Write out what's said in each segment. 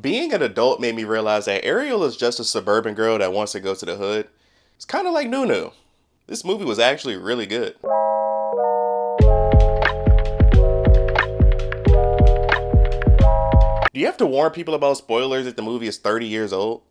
Being an adult made me realize that Ariel is just a suburban girl that wants to go to the hood. It's kind of like Nunu. This movie was actually really good. Do you have to warn people about spoilers if the movie is 30 years old?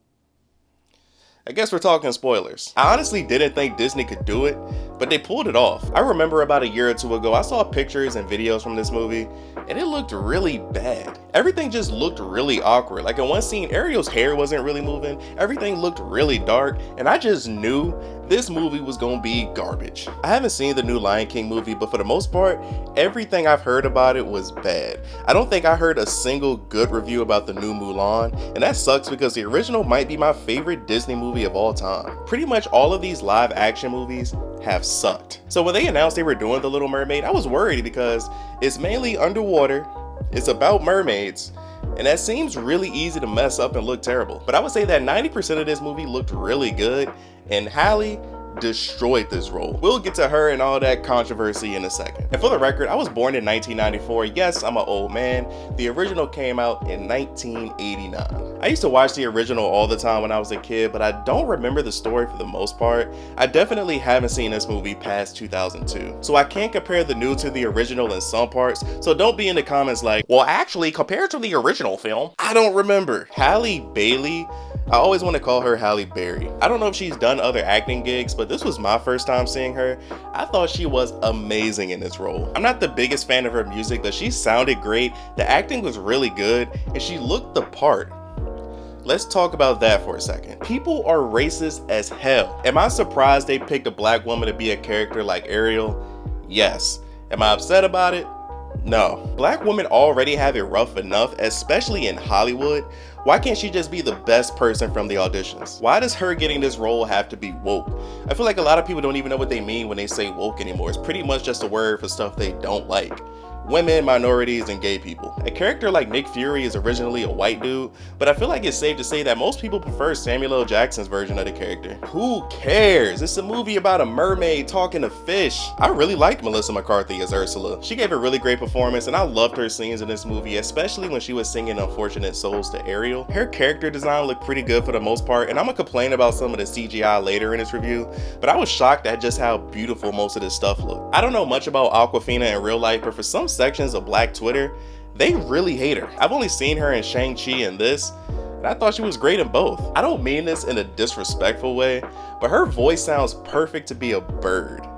I guess we're talking spoilers. I honestly didn't think Disney could do it, but they pulled it off. I remember about a year or two ago, I saw pictures and videos from this movie, and it looked really bad. Everything just looked really awkward. Like in one scene, Ariel's hair wasn't really moving, everything looked really dark, and I just knew this movie was gonna be garbage. I haven't seen the new Lion King movie, but for the most part, everything I've heard about it was bad. I don't think I heard a single good review about the new Mulan, and that sucks because the original might be my favorite Disney movie of all time. Pretty much all of these live action movies have sucked. So when they announced they were doing The Little Mermaid, I was worried because it's mainly underwater, it's about mermaids, and that seems really easy to mess up and look terrible. But I would say that 90% of this movie looked really good, and Halle destroyed this role. We'll get to her and all that controversy in a second. And for the record, I was born in 1994. Yes, I'm an old man. The original came out in 1989. I used to watch the original all the time when I was a kid, but I don't remember the story for the most part. I definitely haven't seen this movie past 2002. So I can't compare the new to the original in some parts, so don't be in the comments like, well, actually, compared to the original film, I don't remember. Halle Bailey, I always want to call her Halle Berry. I don't know if she's done other acting gigs, but this was my first time seeing her. I thought she was amazing in this role. I'm not the biggest fan of her music, but she sounded great, the acting was really good, and she looked the part. Let's talk about that for a second. People are racist as hell. Am I surprised they picked a black woman to be a character like Ariel? Yes. Am I upset about it? No. Black women already have it rough enough, especially in Hollywood. Why can't she just be the best person from the auditions? Why does her getting this role have to be woke? I feel like a lot of people don't even know what they mean when they say woke anymore. It's pretty much just a word for stuff they don't like. Women, minorities, and gay people. A character like Nick Fury is originally a white dude, but I feel like it's safe to say that most people prefer Samuel L. Jackson's version of the character. Who cares? It's a movie about a mermaid talking to fish. I really liked Melissa McCarthy as Ursula. She gave a really great performance, and I loved her scenes in this movie, especially when she was singing Unfortunate Souls to Ariel. Her character design looked pretty good for the most part, and I'm gonna complain about some of the CGI later in this review, but I was shocked at just how beautiful most of this stuff looked. I don't know much about Awkwafina in real life, but for some sections of Black Twitter, they really hate her. I've only seen her in Shang-Chi and this, and I thought she was great in both. I don't mean this in a disrespectful way, but her voice sounds perfect to be a bird,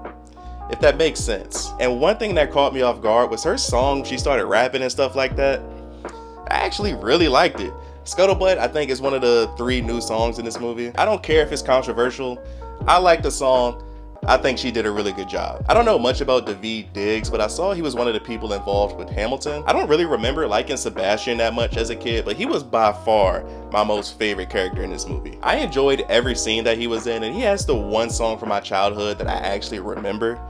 if that makes sense. And one thing that caught me off guard was her song. She started rapping and stuff like that. I actually really liked it. Scuttlebutt, I think, is one of the 3 new songs in this movie. I don't care if it's controversial. I like the song. I think she did a really good job. I don't know much about Daveed Diggs, but I saw he was one of the people involved with Hamilton. I don't really remember liking Sebastian that much as a kid, but he was by far my most favorite character in this movie. I enjoyed every scene that he was in, and he has the one song from my childhood that I actually remember,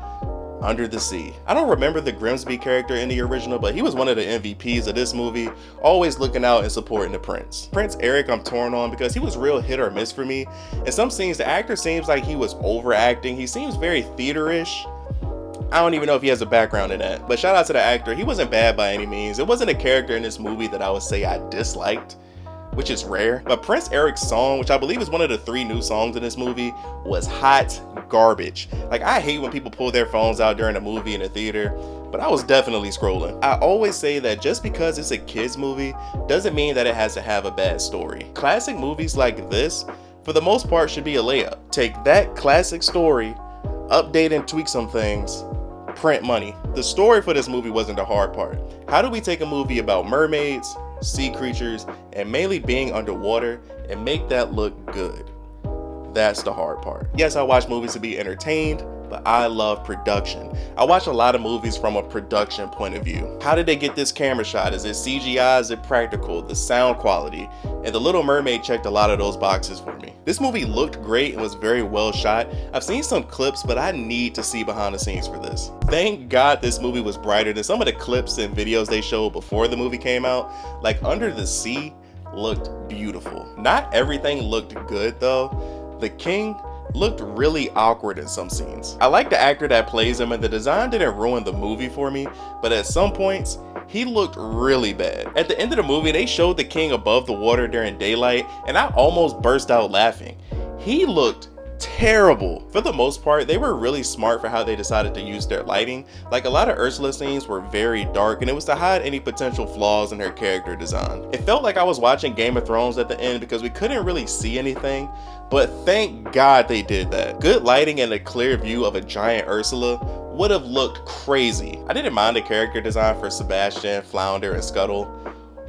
Under the Sea. I don't remember the Grimsby character in the original, but he was one of the MVPs of this movie, always looking out and supporting the Prince. Prince Eric I'm torn on because he was real hit or miss for me. In some scenes, the actor seems like he was overacting. He seems very theater-ish. I don't even know if he has a background in that, but shout out to the actor. He wasn't bad by any means. It wasn't a character in this movie that I would say I disliked, which is rare. But Prince Eric's song, which I believe is one of the 3 new songs in this movie, was hot garbage. Like, I hate when people pull their phones out during a movie in a theater, but I was definitely scrolling. I always say that just because it's a kids movie doesn't mean that it has to have a bad story. Classic movies like this, for the most part, should be a layup. Take that classic story, update and tweak some things, print money. The story for this movie wasn't the hard part. How do we take a movie about mermaids, sea creatures, and mainly being underwater and make that look good? That's the hard part. Yes, I watch movies to be entertained, but I love production. I watch a lot of movies from a production point of view. How did they get this camera shot? Is it CGI? Is it practical? The sound quality? And The Little Mermaid checked a lot of those boxes for me. This movie looked great and was very well shot. I've seen some clips, but I need to see behind the scenes for this. Thank God this movie was brighter than some of the clips and videos they showed before the movie came out. Like Under the Sea looked beautiful. Not everything looked good though. The king looked really awkward in some scenes. I like the actor that plays him and the design didn't ruin the movie for me, but at some points, he looked really bad. At the end of the movie, they showed the king above the water during daylight and I almost burst out laughing. He looked terrible. For the most part, they were really smart for how they decided to use their lighting. Like a lot of Ursula scenes were very dark and it was to hide any potential flaws in her character design. It felt like I was watching Game of Thrones at the end because we couldn't really see anything, but thank God they did that. Good lighting and a clear view of a giant Ursula would have looked crazy. I didn't mind the character design for Sebastian, Flounder, and Scuttle.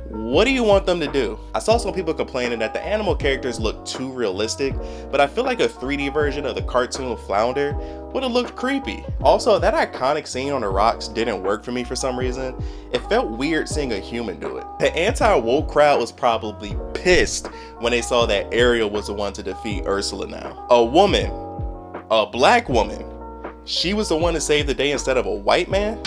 What do you want them to do? I saw some people complaining that the animal characters look too realistic, but I feel like a 3D version of the cartoon Flounder would have looked creepy. Also, that iconic scene on the rocks didn't work for me for some reason. It felt weird seeing a human do it. The anti-woke crowd was probably pissed when they saw that Ariel was the one to defeat Ursula now. A woman, a black woman, she was the one to save the day instead of a white man?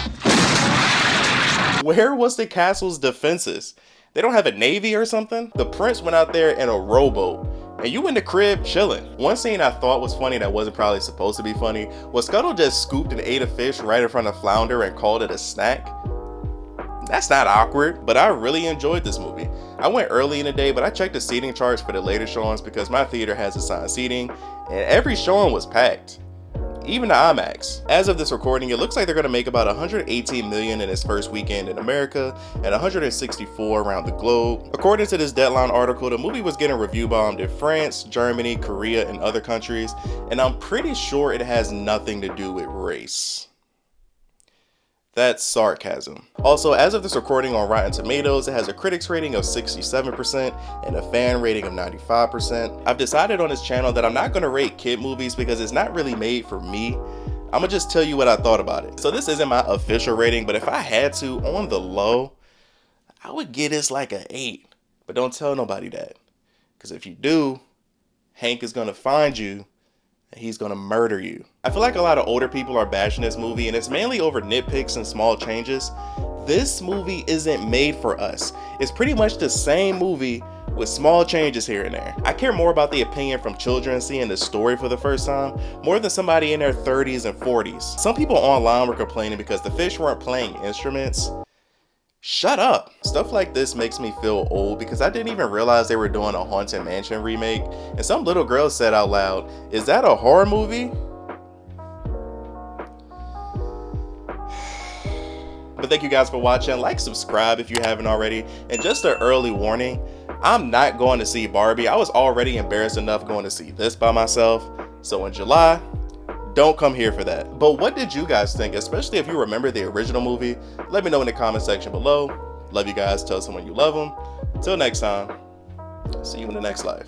Where was the castle's defenses? They don't have a navy or something? The prince went out there in a rowboat and you in the crib chilling. One scene I thought was funny that wasn't probably supposed to be funny was Scuttle just scooped and ate a fish right in front of Flounder and called it a snack. That's not awkward, but I really enjoyed this movie. I went early in the day, but I checked the seating charts for the later showings because my theater has assigned seating and every showing was packed. Even the IMAX. As of this recording, it looks like they're going to make about 118 million in its first weekend in America and 164 around the globe. According to this Deadline article, the movie was getting review bombed in France, Germany, Korea, and other countries, and I'm pretty sure it has nothing to do with race. That's sarcasm. Also, as of this recording on Rotten Tomatoes, it has a critics rating of 67% and a fan rating of 95%. I've decided on this channel that I'm not going to rate kid movies because it's not really made for me. I'm gonna just tell you what I thought about it. So this isn't my official rating, but if I had to, on the low, I would give this like an 8. But don't tell nobody that. Because if you do, Hank is gonna find you and he's gonna murder you. I feel like a lot of older people are bashing this movie and it's mainly over nitpicks and small changes. This movie isn't made for us. It's pretty much the same movie with small changes here and there. I care more about the opinion from children seeing the story for the first time more than somebody in their 30s and 40s. Some people online were complaining because the fish weren't playing instruments. Shut up. Stuff like this makes me feel old because I didn't even realize they were doing a Haunted Mansion remake, and some little girl said out loud, "Is that a horror movie?" But thank you guys for watching. Like, subscribe if you haven't already, and just an early warning, I'm not going to see Barbie. I was already embarrassed enough going to see this by myself, so in July, don't come here for that. But what did you guys think, especially if you remember the original movie? Let me know in the comment section below. Love you guys. Tell someone you love them. Till next time, see you in the next life.